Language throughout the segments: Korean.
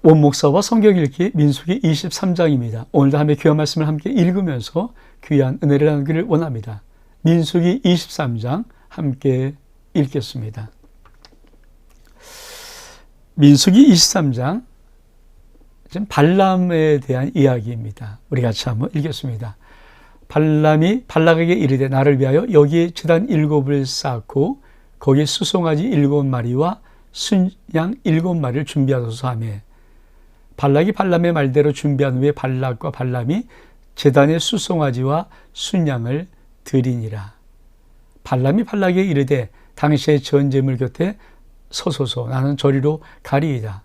원목사와 성경 읽기 민수기 23장입니다. 오늘도 함께 귀한 말씀을 함께 읽으면서 귀한 은혜를 나누기를 원합니다. 민수기 23장 함께 읽겠습니다. 민수기 23장 지금 발람에 대한 이야기입니다. 우리 같이 한번 읽겠습니다. 발람이 발락에게 이르되 나를 위하여 여기에 제단 7을 쌓고 거기에 수송아지 7마리와 순양 7마리를 준비하소서 하며 발락이 발람의 말대로 준비한 후에 발락과 발람이 제단에 수송아지와 순양을 드리니라. 발람이 발락에게 이르되 당시의 전제물 곁에 서소서 나는 저리로 가리이다.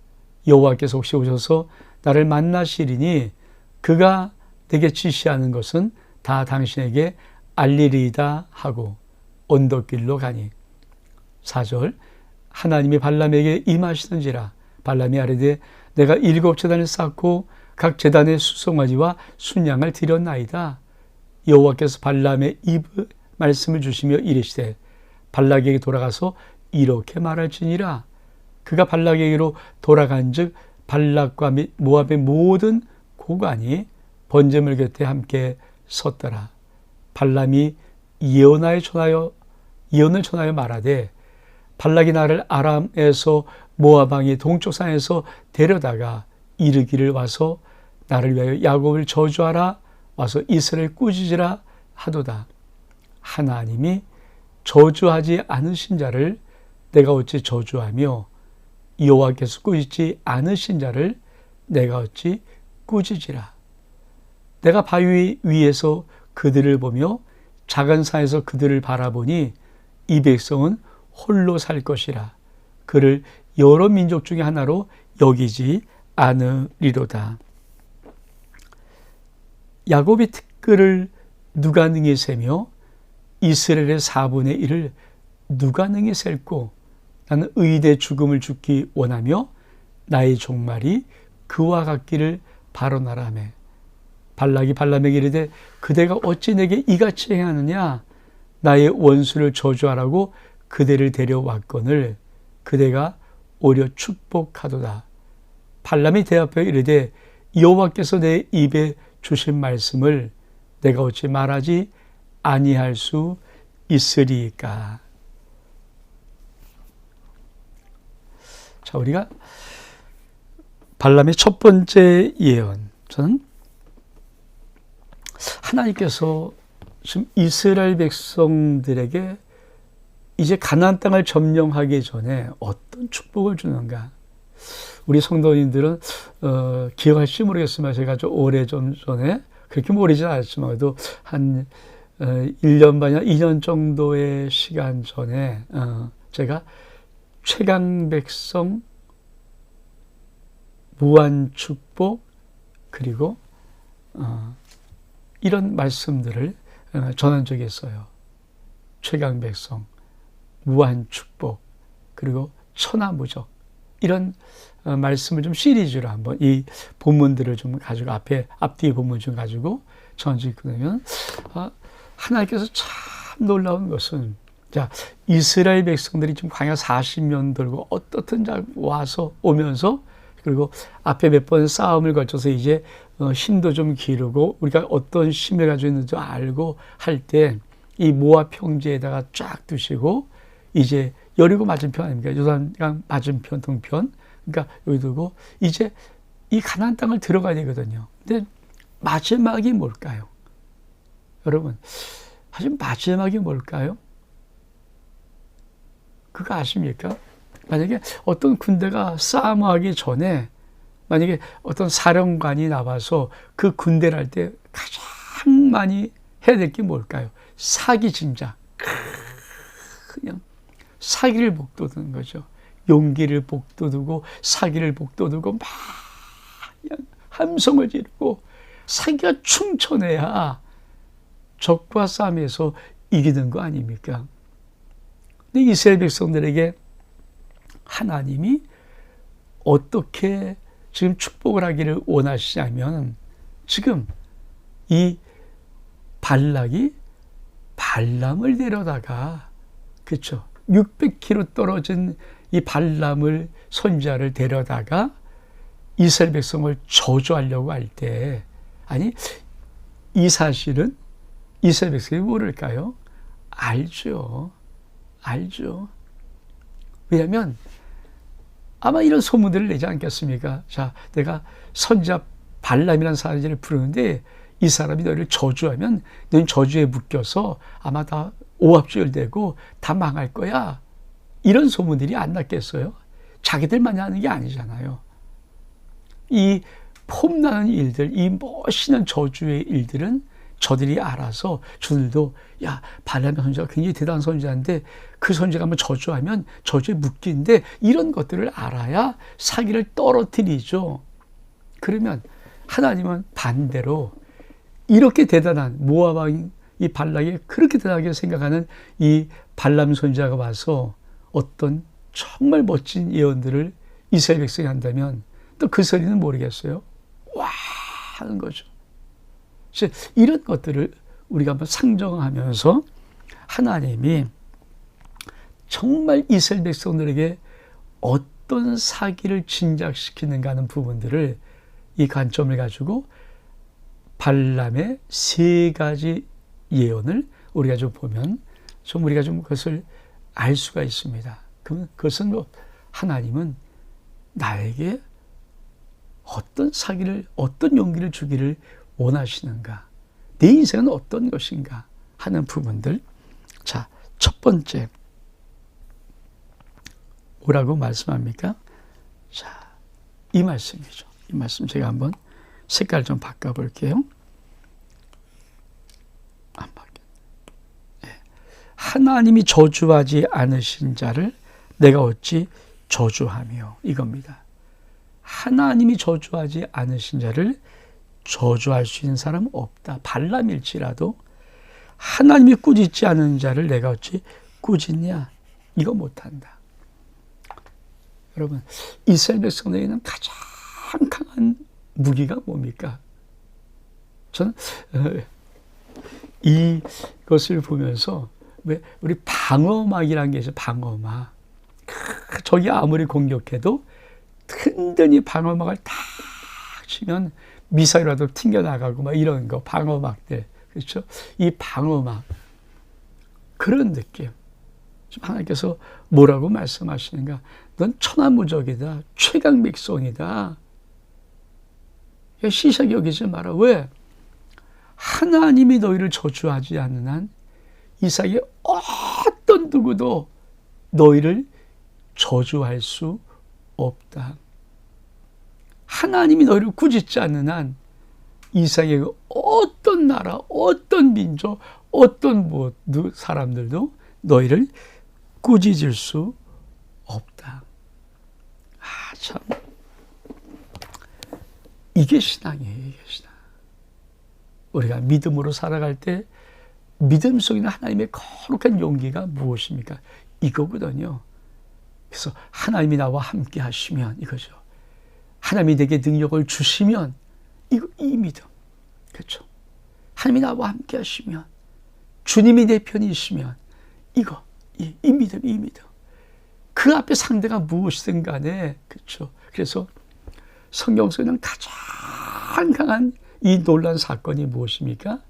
여호와께서 혹시 오셔서 나를 만나시리니 그가 내게 지시하는 것은 다 당신에게 알리리이다 하고 언덕길로 가니 4절 하나님이 발람에게 임하시는지라. 발람이 아뢰되 내가 7제단을 쌓고 각 제단에 수송아지와 순양을 드렸나이다. 여호와께서 발람의 입에 말씀을 주시며 이르시되 발락에게 돌아가서 이렇게 말할지니라. 그가 발락에게로 돌아간즉 발락과 모압의 모든 고관이 번제물 곁에 함께 섰더라. 발람이 예언을 전하여 말하되 발락이 나를 아람에서 모압 왕의 동쪽 산에서 데려다가 이르기를 와서 나를 위하여 야곱을 저주하라 와서 이스라엘 꾸짖으라 하도다. 하나님이 저주하지 않으신 자를 내가 어찌 저주하며 여호와께서 꾸짖지 않으신 자를 내가 어찌 꾸짖으라. 내가 바위 위에서 그들을 보며 작은 산에서 그들을 바라보니 이 백성은 홀로 살 것이라. 그를 여러 민족 중에 하나로 여기지 않으리로다. 야곱의 티끌을 누가 능히 세며 이스라엘의 4분의 1을 누가 능히 셀고 나는 의인의 죽음을 죽기 원하며 나의 종말이 그와 같기를 바라노라며 발락이 발람에게 이르되 그대가 어찌 내게 이같이 행하느냐. 나의 원수를 저주하라고 그대를 데려왔거늘 그대가 오히려 축복하도다. 발람이 대답하여 이르되 여호와께서 내 입에 주신 말씀을 내가 어찌 말하지 아니할 수 있으리까. 자, 우리가 발람의 첫 번째 예언, 저는 하나님께서 지금 이스라엘 백성들에게 이제 가나안 땅을 점령하기 전에 어떤 축복을 주는가. 우리 성도님들은 기억할지 모르겠지만 제가 좀 오래전에 그렇게 오래지 않았지만 그래도 한 1년 반이나 2년 정도의 시간 전에 제가 최강백성 무한축복 그리고 이런 말씀들을 전한 적이 있어요. 최강백성 무한축복 그리고 천하무적 이런 말씀을 좀 시리즈로 한번 이 본문들을 좀 가지고 앞뒤 본문 좀 가지고 전하고 있거든요. 하나님께서 참 놀라운 것은 자 이스라엘 백성들이 지금 광야 40년 돌고 어떻든 와서 오면서 그리고 앞에 몇 번 싸움을 거쳐서 이제 힘도 좀 기르고 우리가 어떤 힘을 가지고 있는지 알고 할 때 이 모압 평지에다가 쫙 두시고 이제 여리고 맞은편 아닙니까? 요단강 맞은편 동편 그러니까 여기 두고 이제 이 가나안 땅을 들어가야 되거든요. 근데 마지막이 뭘까요? 여러분 사실 마지막이 뭘까요? 그거 아십니까? 만약에 어떤 군대가 싸움하기 전에 만약에 어떤 사령관이 나와서 그 군대를 할 때 가장 많이 해야 될 게 뭘까요? 사기 진작. 그냥 사기를 복돋는 거죠. 용기를 복돋고 사기를 복돋고 막 그냥 함성을 지르고 사기가 충천해야 적과 싸움에서 이기는 거 아닙니까? 근데 이스라엘 백성들에게 하나님이 어떻게 지금 축복을 하기를 원하시냐면 지금 이 발락이 발람을 데려다가 그렇죠. 600km 떨어진 이 발람을 선지자를 데려다가 이스라엘 백성을 저주하려고 할 때, 아니, 이 사실은 이스라엘 백성이 모를까요? 알죠. 알죠. 왜냐하면 아마 이런 소문들을 내지 않겠습니까? 자, 내가 선지자 발람이라는 사람을 부르는데 이 사람이 너희를 저주하면 너희는 저주에 묶여서 아마 다 오합지졸되고 다 망할 거야. 이런 소문들이 안 났겠어요? 자기들만이 하는 게 아니잖아요. 이 폼나는 일들, 이 멋있는 저주의 일들은 저들이 알아서 저들도 야, 발람 선지자가 굉장히 대단한 선지자인데 그 선지자가 한번 저주하면 저주에 묶인데 이런 것들을 알아야 사기를 떨어뜨리죠. 그러면 하나님은 반대로 이렇게 대단한 모압 왕인 이 발락이 그렇게 대단하게 생각하는 이 발람 선지자가 와서 어떤 정말 멋진 예언들을 이스라엘 백성이 한다면 또 그 소리는 모르겠어요. 와 하는 거죠. 이런 것들을 우리가 한번 상정하면서 하나님이 정말 이스라엘 백성들에게 어떤 사기를 진작시키는가 하는 부분들을 이 관점을 가지고 발람의 3가지 예언을 우리가 좀 보면 좀 우리가 좀 그것을 알 수가 있습니다. 그것은 뭐 하나님은 나에게 어떤 사기를, 어떤 용기를 주기를 원하시는가? 내 인생은 어떤 것인가? 하는 부분들. 자, 첫 번째. 뭐라고 말씀합니까? 자, 이 말씀이죠. 이 말씀 제가 한번 색깔 좀 바꿔볼게요. 안 바뀌었네. 네. 하나님이 저주하지 않으신 자를 내가 어찌 저주하며 이겁니다. 하나님이 저주하지 않으신 자를 저주할 수 있는 사람은 없다. 발람일지라도 하나님이 꾸짖지 않은 자를 내가 어찌 꾸짖냐? 이거 못한다. 여러분, 이스라엘 백성에게는 가장 강한 무기가 뭡니까? 저는 이것을 보면서 왜 우리 방어막이라는 게 있어요. 방어막. 적이 아무리 공격해도 든든히 방어막을 탁 치면 미사일이라도 튕겨나가고 막 이런 거 방어막들 그렇죠? 이 방어막 그런 느낌. 하나님께서 뭐라고 말씀하시는가? 넌 천하무적이다. 최강백성이다. 시시하게 여기지 마라. 왜? 하나님이 너희를 저주하지 않는 한 이 세상에 어떤 누구도 너희를 저주할 수 없다. 하나님이 너희를 꾸짖지 않는 한 이 세상에 어떤 나라, 어떤 민족, 어떤 사람들도 너희를 꾸짖을 수 없다. 참. 이게 신앙이에요, 이게 신앙. 우리가 믿음으로 살아갈 때 믿음 속에 있는 하나님의 거룩한 용기가 무엇입니까? 이거거든요. 그래서 하나님이 나와 함께 하시면 이거죠. 하나님이 내게 능력을 주시면 이 믿음. 그렇죠. 하나님이 나와 함께 하시면 주님이 내 편이시면 이 믿음, 이 믿음. 그 앞에 상대가 무엇이든 간에 그렇죠. 그래서 성경 속에는 가장 강한 이 놀라운 사건이 무엇입니까?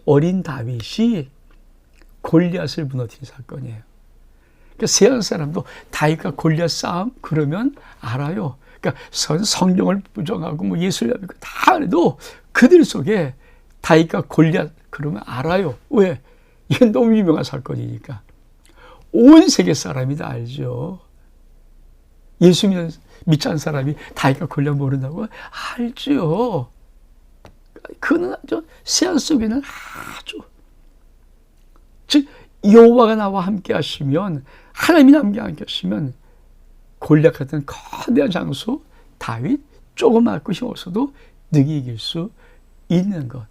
어린 다윗이 골리앗을 무너뜨린 사건이에요. 그러니까 세상 사람도 다윗과 골리앗 싸움 그러면 알아요. 그러니까 성경을 부정하고 뭐 예수를 믿고 다 해도 그들 속에 다윗과 골리앗 그러면 알아요. 왜? 이건 너무 유명한 사건이니까. 온 세계 사람이 다 알죠. 예수 믿지 않은 사람이 다윗과 골리앗 모른다고? 알죠. 그는 아주 세상 속에는 아주 즉 여호와가 나와 함께 하시면 하나님이 함께 하시면 골리앗 같은 거대한 장수 다윗 조그맣고 힘없어도 능히 이길 수 있는 것.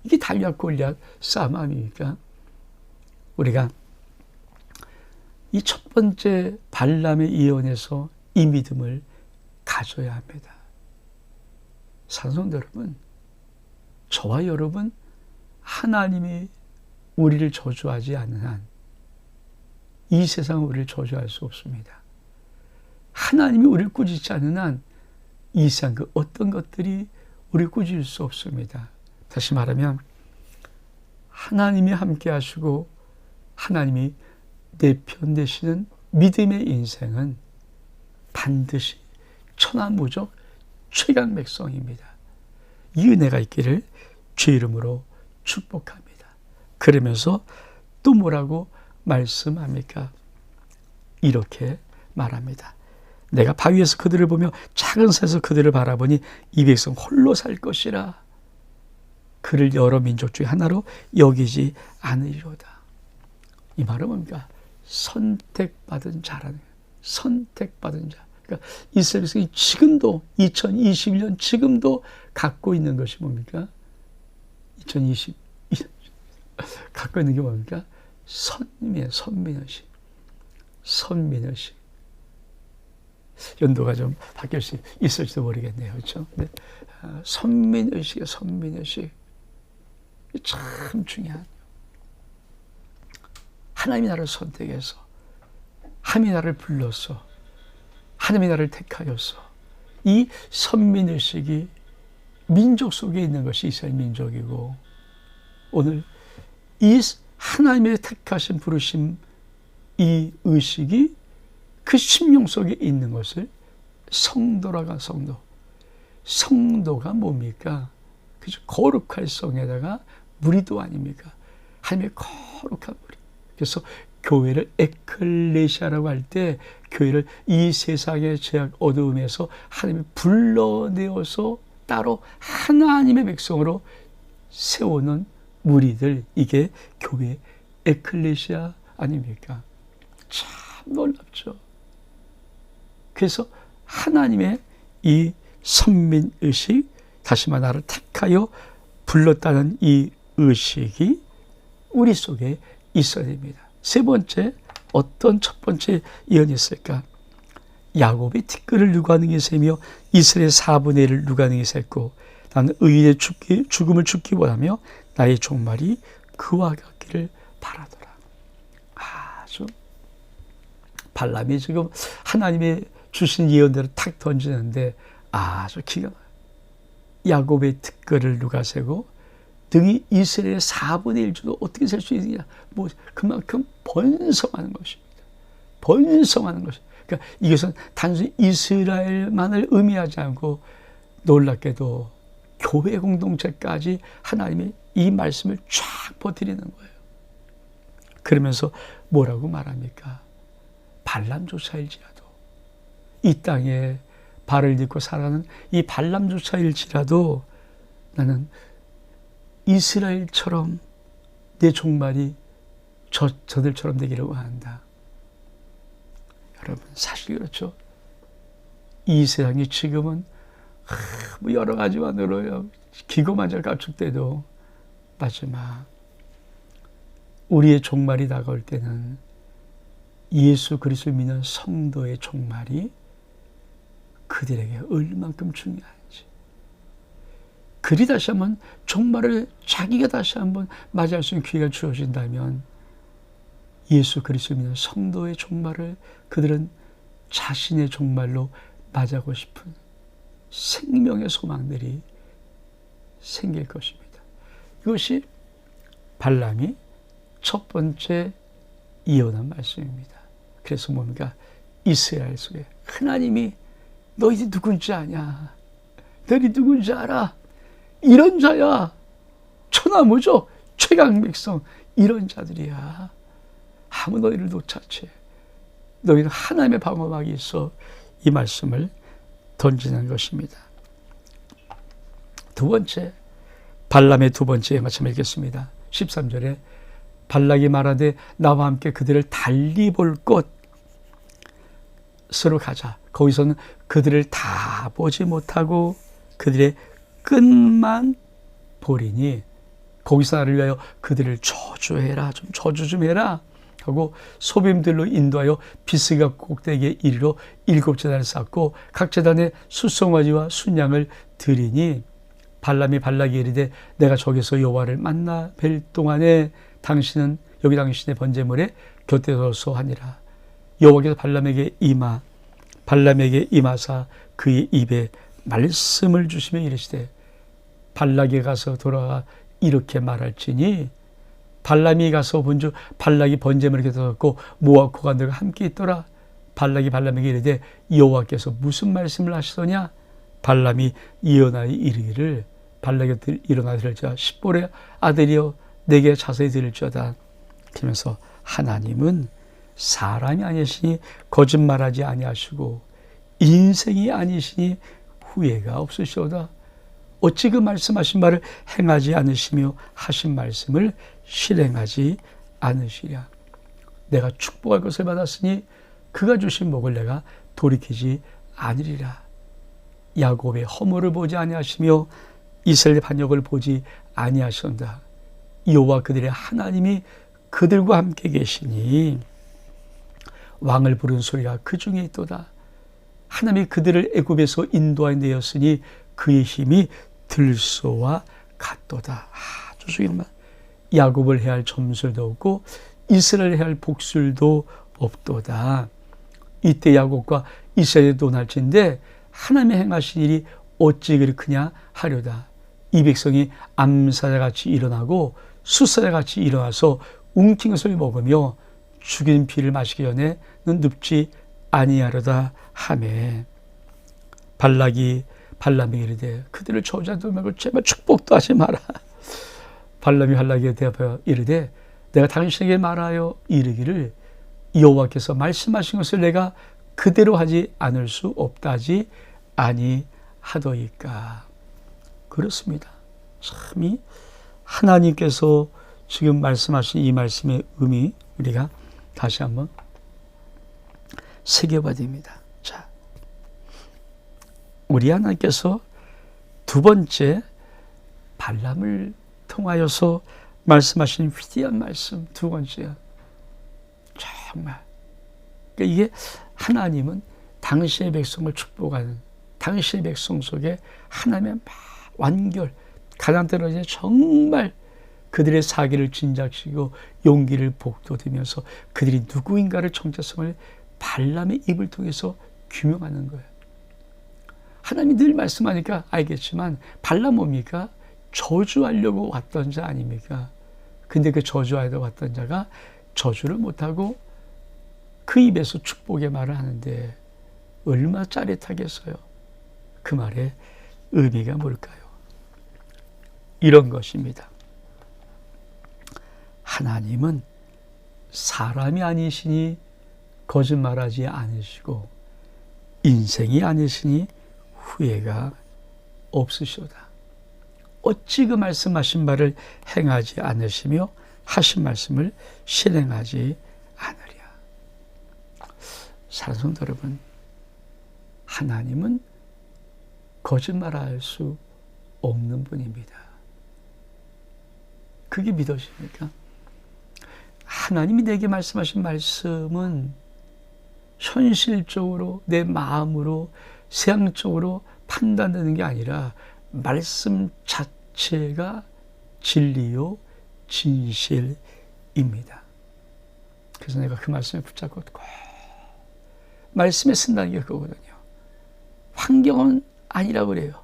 이게 다윗과 골리앗 싸움 아닙니까? 우리가 이 첫 번째 발람의 예언에서 이 믿음을 가져야 합니다. 사랑하는 여러분, 저와 여러분 하나님이 우리를 저주하지 않는 한 이 세상은 우리를 저주할 수 없습니다. 하나님이 우리를 꾸짖지 않는 한 이 세상 그 어떤 것들이 우리 꾸질 수 없습니다. 다시 말하면 하나님이 함께 하시고 하나님이 내 편 되시는 믿음의 인생은 반드시 천하무적 최강백성입니다. 이 은혜가 있기를 주 이름으로 축복합니다. 그러면서 또 뭐라고 말씀합니까? 이렇게 말합니다. 내가 바위에서 그들을 보며 작은 새에서 그들을 바라보니 이 백성 홀로 살 것이라. 그를 여러 민족 중에 하나로 여기지 않으리로다. 이 말은 뭡니까? 선택받은 자라는 거예요. 선택받은 자. 그러니까 이스라엘 백성이 지금도 2021년 지금도 갖고 있는 것이 뭡니까? 2021년 갖고 있는 게 뭡니까? 선민의식. 선민의식. 연도가 좀 바뀔 수 있을지도 모르겠네요. 그렇죠? 네. 선민의식이에요. 선민의식. 참 중요한. 하나님이 나를 선택해서 하나님이 나를 불러서 하나님이 나를 택하여서 이 선민의식이 민족 속에 있는 것이 이스라엘 민족이고 오늘 이 하나님의 택하신 부르심 이 의식이 그 심령 속에 있는 것을 성도라가 성도. 성도가 뭡니까? 그죠? 거룩할 성에다가 무리도 아닙니까? 하나님의 거룩한 무리. 그래서 교회를 에클레시아라고 할 때 교회를 이 세상의 죄악 어두움에서 하나님이 불러내어서 따로 하나님의 백성으로 세우는 무리들, 이게 교회 에클레시아 아닙니까? 참 놀랍죠. 그래서 하나님의 이 선민의식, 다시 말해 나를 택하여 불렀다는 이 의식이 우리 속에 있어야 됩니다. 세 번째, 어떤 첫 번째 예언이 있을까? 야곱의 티끌을 누가 능히 세며 이스라엘의 4분의 1을 누가 능히 셌고 나는 의인의 죽음을 죽기 원하며 나의 종말이 그와 같기를 바라더라. 아주 발람이 지금 하나님의 주신 예언대로 탁 던지는데 아주 기가 막혀요. 야곱의 티끌을 누가 세고 등이 이스라엘의 4분의 1주도 어떻게 셀 수 있느냐. 뭐 그만큼 번성하는 것입니다. 번성하는 것입니다. 그러니까 이것은 단순히 이스라엘만을 의미하지 않고 놀랍게도 교회 공동체까지 하나님이 이 말씀을 쫙 퍼뜨리는 거예요. 그러면서 뭐라고 말합니까? 발람조차일지라도 이 땅에 발을 딛고 살아가는 이 발람조차일지라도 나는 이스라엘처럼 내 종말이 저들처럼 되기를 원한다. 여러분 사실 그렇죠. 이 세상이 지금은 뭐 여러 가지만으로요 기고만절 감축돼도 마지막 우리의 종말이 다가올 때는 예수 그리스도를 믿는 성도의 종말이 그들에게 얼만큼 중요한지, 그리 다시 한번 종말을 자기가 다시 한번 맞이할 수 있는 기회가 주어진다면 예수 그리스도를 믿는 성도의 종말을 그들은 자신의 종말로 맞이하고 싶은 생명의 소망들이 생길 것입니다. 이것이 발람이 첫 번째 예언한 말씀입니다. 그래서 뭡니까? 이스라엘 속에 하나님이 너희들이 누군지 아냐? 너희들이 누군지 알아? 이런 자야. 천하무적 최강백성 이런 자들이야. 아무 너희를 놓자지. 너희는 하나님의 방어막이 있어. 이 말씀을 던지는 것입니다. 두 번째, 발람의 두 번째 말씀 읽겠습니다. 13절에 발락이 말하되 나와 함께 그들을 달리 볼 곳으로 가자. 거기서는 그들을 다 보지 못하고 그들의 끝만 보리니 거기서 나를 위하여 그들을 저주해라. 좀 저주 좀 해라 하고 소빔들로 인도하여 비스가 꼭대기에 이르러 7제단을 쌓고 각 제단에 숫송아지와 순양을 드리니 발람이 발락이 이르되 내가 저기서 여호와를 만나 뵐 동안에 당신은 여기 당신의 번제물에 곁에 서서 하니라. 여호와께서 발람에게 임하사 그의 입에 말씀을 주시며 이르시되 발락에 가서 돌아가 이렇게 말할지니 발람이 가서 본즉 발락이 번제물을 가져왔고 모압과 너가 함께 있더라. 발락이 발람에게 이르되 여호와께서 무슨 말씀을 하시더냐. 발람이 예언하여 이르기를 발락이 일어나 들을지어다 십볼의 아들이여 내게 자세히 들을지어다. 그러면서 하나님은 사람이 아니시니 거짓말하지 아니하시고 인생이 아니시니 후회가 없으시오다. 어찌 그 말씀하신 말을 행하지 않으시며 하신 말씀을 실행하지 않으시랴. 내가 축복할 것을 받았으니 그가 주신 복을 내가 돌이키지 않으리라. 야곱의 허물을 보지 아니하시며 이스라엘의 반역을 보지 아니하신다. 여호와 그들의 하나님이 그들과 함께 계시니 왕을 부르는 소리가 그 중에 있도다. 하나님이 그들을 애굽에서 인도하여 내었으니 그의 힘이 들소와 같도다. 아주 중요한 야곱을 해할 점술도 없고 이스라엘을 해할 복술도 없도다. 이때 야곱과 이스라엘이 논할진데 하나님의 행하신 일이 어찌 그렇느냐 하려다. 이 백성이 암사자같이 일어나고 숫사자같이 일어나서 웅킨 것을 먹으며 죽인 피를 마시기 전에는 눕지 아니하려다 하매 발락이 발람에게 이르되 그들을 저주하지 말고 제발 축복도 하지 마라. 발람이 발락에게 대답하여 이르되 내가 당신에게 말하여 이르기를 여호와께서 말씀하신 것을 내가 그대로 하지 않을 수 없다지 아니하더이까. 그렇습니다. 참이 하나님께서 지금 말씀하신 이 말씀의 의미 우리가 다시 한번 새겨봐야 됩니다. 자, 우리 하나님께서 두 번째 발람을 통하여서 말씀하신 위대한 말씀 두 번째 정말 그러니까 이게 하나님은 당신의 백성을 축복하는 당신의 백성 속에 하나님의 완결 가장 때로 정말 그들의 사기를 진작시키고 용기를 북돋으면서 그들이 누구인가를 정체성을 발람의 입을 통해서 규명하는 거예요. 하나님이 늘 말씀하니까 알겠지만 발람 뭡니까? 저주하려고 왔던 자 아닙니까? 근데 그 저주하려고 왔던 자가 저주를 못하고 그 입에서 축복의 말을 하는데 얼마나 짜릿하겠어요. 그 말의 의미가 뭘까요? 이런 것입니다. 하나님은 사람이 아니시니 거짓말하지 않으시고 인생이 아니시니 후회가 없으시오다. 어찌 그 말씀하신 바를 행하지 않으시며 하신 말씀을 실행하지 않으랴. 사랑하는 성도 여러분, 하나님은 거짓말할 수 없는 분입니다. 그게 믿어집니까? 하나님이 내게 말씀하신 말씀은 현실적으로 내 마음으로 세상적으로 판단되는 게 아니라 말씀 자체가 진리요 진실입니다. 그래서 내가 그 말씀에 붙잡고 꼭 말씀에 쓴다는 게 그거거든요. 환경은 아니라고 그래요.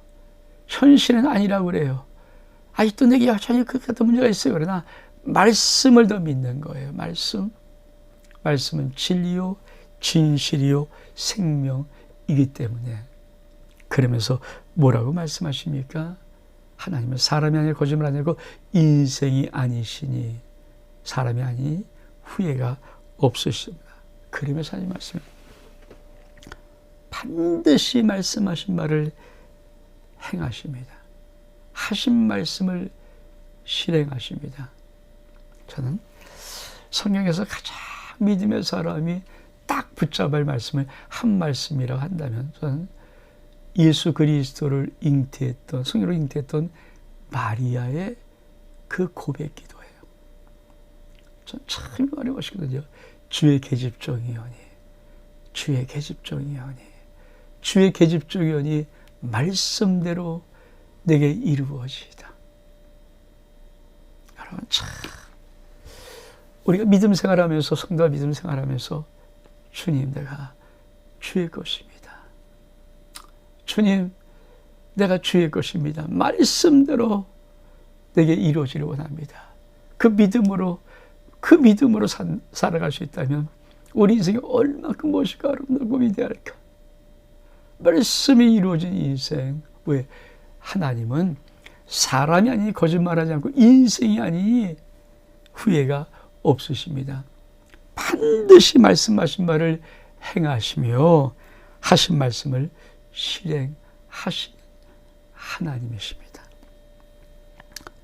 현실은 아니라고 그래요. 아직도 내게 여전히 그 같은 문제가 있어요. 그러나 말씀을 더 믿는 거예요. 말씀은 진리요 진실이요 생명이기 때문에. 그러면서 뭐라고 말씀하십니까? 하나님은 사람이 아니라 거짓말 아니고 인생이 아니시니 사람이 아니 후회가 없으십니다. 그러면서 하나님 말씀 반드시 말씀하신 말을 행하십니다. 하신 말씀을 실행하십니다. 저는 성경에서 가장 믿음의 사람이 딱 붙잡을 말씀을 한 말씀이라고 한다면 저는 예수 그리스도를 잉태했던 성령으로 잉태했던 마리아의 그 고백 기도예요. 전 참 말이 멋있거든요. 주의 계집종이오니 주의 계집종이오니 주의 계집종이오니 말씀대로 내게 이루어지이다. 여러분 참 우리가 믿음 생활하면서 성도가 믿음 생활하면서 주님 내가 주의 것입니다. 주님 내가 주의 것입니다. 말씀대로 내게 이루어지를 원합니다. 그 믿음으로 살아갈 수 있다면 우리 인생이 얼마큼 멋있고 아름답고 위대할까. 말씀이 이루어진 인생. 왜? 하나님은 사람이 아니니 거짓말하지 않고 인생이 아니니 후회가 없으십니다. 반드시 말씀하신 말을 행하시며 하신 말씀을 실행하시는 하나님이십니다.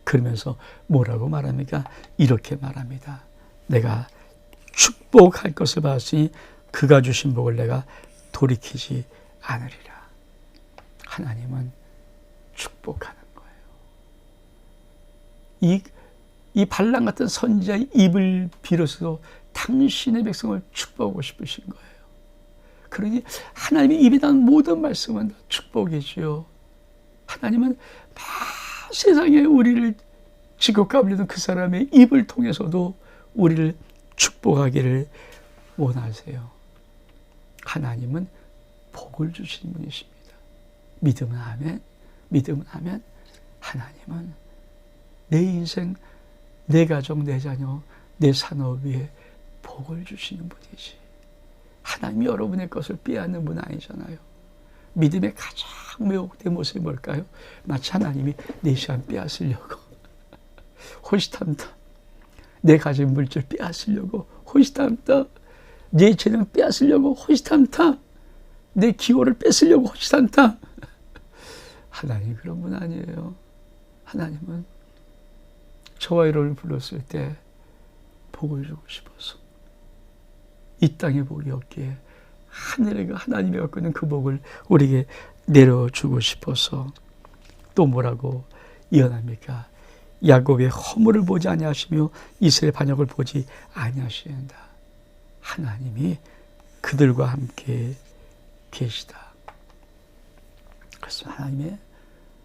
그러면서 뭐라고 말합니까? 이렇게 말합니다. 내가 축복할 것을 받았으니 그가 주신 복을 내가 돌이키지 않으리라. 하나님은 축복하는 거예요. 이 발람 같은 선지자의 입을 빌어서 당신의 백성을 축복하고 싶으신 거예요. 그러니 하나님의 입에 난 모든 말씀은 다 축복이지요. 하나님은 세상에 우리를 지극하려던 그 사람의 입을 통해서도 우리를 축복하기를 원하세요. 하나님은 복을 주신 분이십니다. 믿으면 아멘. 믿으면 아멘. 하나님은 내 인생, 내 가정, 내 자녀, 내 산업 위에 복을 주시는 분이지. 하나님이 여러분의 것을 빼앗는 분 아니잖아요. 믿음의 가장 매혹된 모습이 뭘까요? 마치 하나님이 내 시간 빼앗으려고 호시탐탐, 내 가진 물질 빼앗으려고 호시탐탐, 내 재능 빼앗으려고 호시탐탐, 내 기호를 뺏으려고 호시탐탐. 하나님 그런 분 아니에요. 하나님은 저와 여러분을 불렀을 때 복을 주고 싶어서 이 땅에 복이 없기에 하늘에 하나님이 갖고 있는 그 복을 우리에게 내려주고 싶어서 또 뭐라고 예언합니까? 야곱의 허물을 보지 아니하시며 이스라엘 반역을 보지 아니하시는다. 하나님이 그들과 함께 계시다. 그래서 하나님의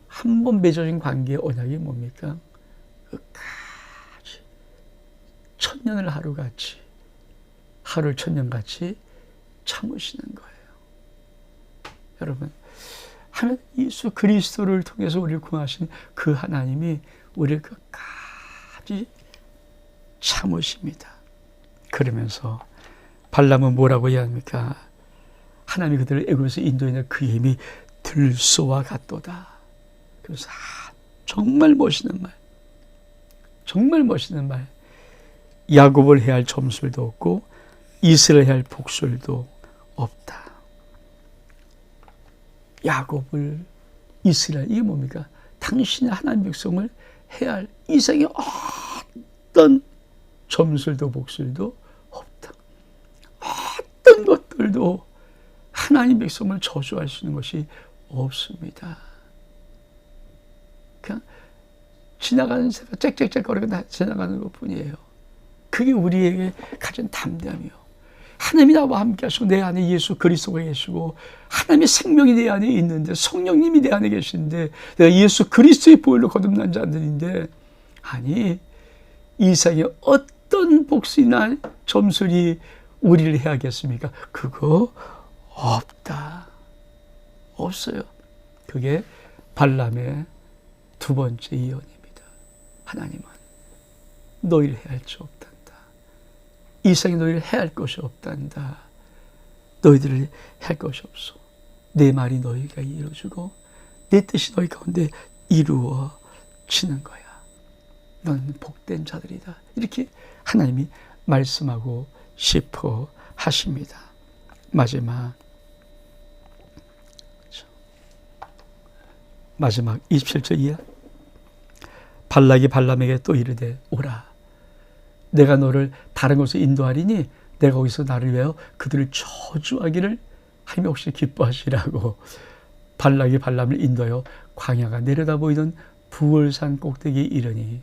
한 번 맺어진 관계의 언약이 뭡니까? 끝까지 천년을 하루같이, 하루를 천년같이 참으시는 거예요. 여러분, 하나님 예수 그리스도를 통해서 우리를 구하신 그 하나님이 우리를 끝까지 참으십니다. 그러면서 발람은 뭐라고 이야기합니까? 하나님이 그들을 애굽에서 인도하는 그 힘이 들소와 같도다. 그래서 정말 멋있는 말, 정말 멋있는 말. 야곱을 해야 할 점술도 없고 이스라엘 해야 할 복술도 없다. 야곱을, 이스라엘, 이게 뭡니까? 당신의 하나님 백성을 해야 할 이상의 어떤 점술도 복술도 없다. 어떤 것들도 하나님 백성을 저주할 수 있는 것이 없습니다. 그냥 지나가는 새가 짹짹짹거리고 지나가는 것뿐이에요. 그게 우리에게 가진 담대함이요. 하나님이 나와 함께 하시고 내 안에 예수 그리스도가 계시고 하나님의 생명이 내 안에 있는데 성령님이 내 안에 계시는데 내가 예수 그리스도의 보혈로 거듭난 자들인데, 아니 이 세상에 어떤 복수나 점술이 우리를 해야겠습니까? 그거 없다. 없어요. 그게 발람의 두 번째 예언입니다. 하나님은 너희를 해할 수 없단다. 이 세상에 너희를 해할 것이 없단다. 너희들을 할 것이 없어. 내 말이 너희가 이루어지고 내 뜻이 너희 가운데 이루어지는 거야. 너는 복된 자들이다. 이렇게 하나님이 말씀하고 싶어 하십니다. 마지막 27절 이하. 발락이 발람에게 또 이르되 오라, 내가 너를 다른 곳에 인도하리니 내가 거기서 나를 위하여 그들을 저주하기를 하며 혹시 기뻐하시라고. 발락이 발람을 인도하여 광야가 내려다 보이던 부월산 꼭대기에 이르니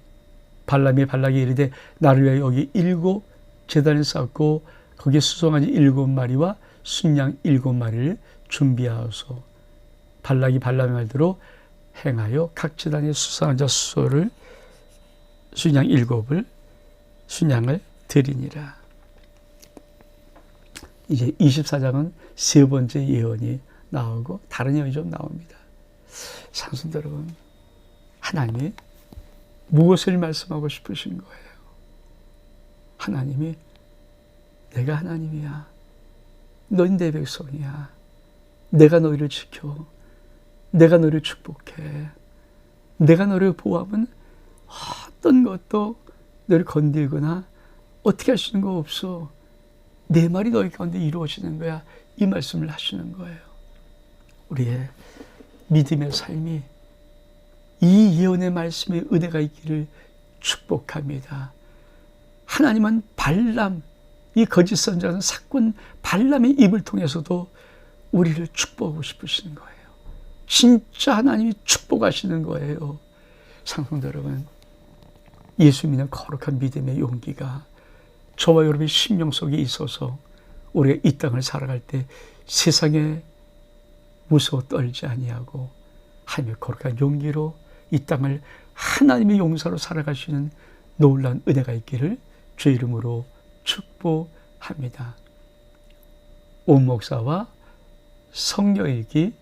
발락이 이르되 나를 위하여 여기 7 제단을 쌓고 거기에 수송아지 7마리와 순양 7마리를 준비하소서. 발락이 발람의 말대로 행하여 각 제단에 수상한 자 수소를 순양 7을 순양을 드리니라. 이제 24장은 세 번째 예언이 나오고 다른 예언이 좀 나옵니다. 상승 여러분, 하나님이 무엇을 말씀하고 싶으신 거예요? 하나님이 내가 하나님이야. 너희 내 백성이야. 내가 너희를 지켜. 내가 너희를 축복해. 내가 너희를 보호하면 어떤 것도 너희를 건들거나 어떻게 할 수 있는 거 없어. 내 말이 너희 가운데 이루어지는 거야. 이 말씀을 하시는 거예요. 우리의 믿음의 삶이 이 예언의 말씀에 은혜가 있기를 축복합니다. 하나님은 발람, 이 거짓 선지자는 사꾼 발람의 입을 통해서도 우리를 축복하고 싶으시는 거예요. 진짜 하나님이 축복하시는 거예요. 상승도 여러분, 예수 믿는 거룩한 믿음의 용기가 저와 여러분의 심령 속에 있어서 우리가 이 땅을 살아갈 때 세상에 무서워 떨지 아니하고 하나님의 거룩한 용기로 이 땅을 하나님의 용사로 살아가시는 놀라운 은혜가 있기를 주의 이름으로 축복합니다. 온 목사와 성경 읽기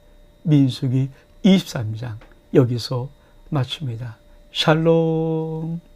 민수기 23장 여기서 마칩니다. 샬롬.